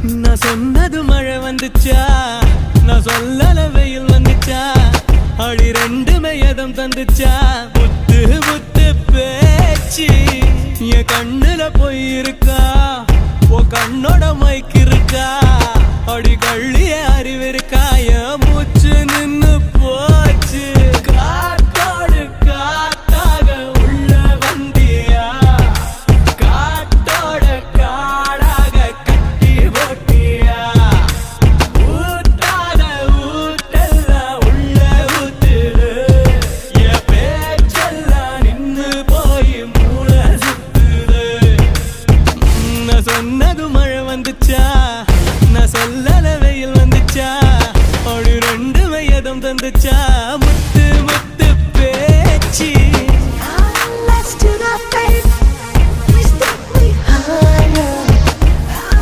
நான் சொன்னது மழை வந்துச்சா, நான் சொல்லல வெயில் வந்துச்சா, அடி ரெண்டுமே எதம் தந்துச்சா. முத்து முத்து பேச்சு என் கண்ணுல போய் இருக்கா, ஓ கண்ணோட மைக்கு இருக்கா, அடி கள்ளிய அறிவு இருக்கா. என் மூச்சு நின்னு போச்சு, காத்தோடு காத்தாக உள்ள வந்தியா, காத்தோட காடாக கட்டி போட்டியா. ஊத்தாத ஊட்டெல்லாம் உள்ள ஊத்துது, என் பேச்செல்லாம் நின்னு போய் மூளை சுத்துது. நான் சொன்னது மழை வந்துச்சா, நான் சொல்லல வெயில் வந்துச்சா, அப்படி ரெண்டு வயதும் தந்துச்சா.